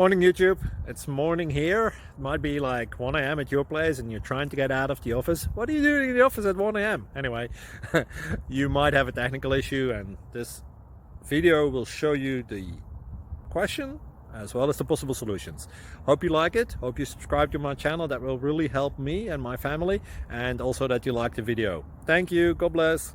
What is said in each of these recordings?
Morning YouTube, it's morning here. It might be like 1 a.m. at your place and you're trying to get out of the office. What are you doing in the office at 1 a.m.? Anyway, you might have a technical issue and this video will show you the question as well as the possible solutions. Hope you like it, hope you subscribe to my channel. That will really help me and my family, and also that you like the video. Thank you, God bless.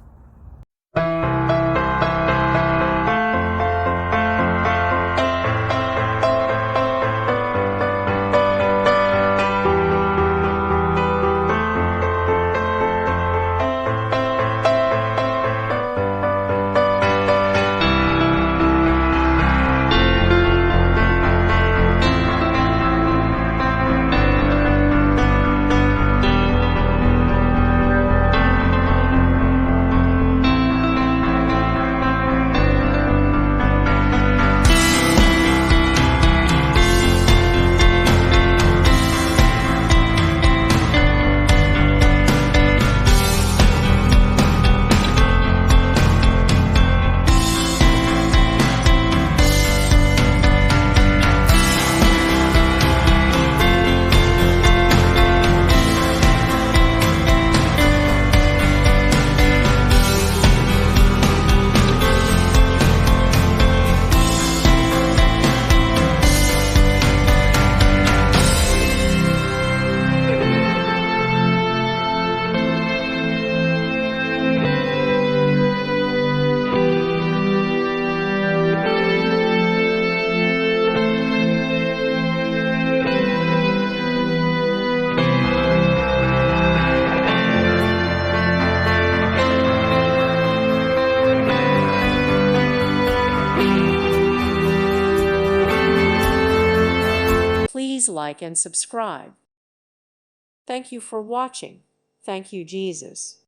Please like and subscribe. Thank you for watching. Thank you, Jesus.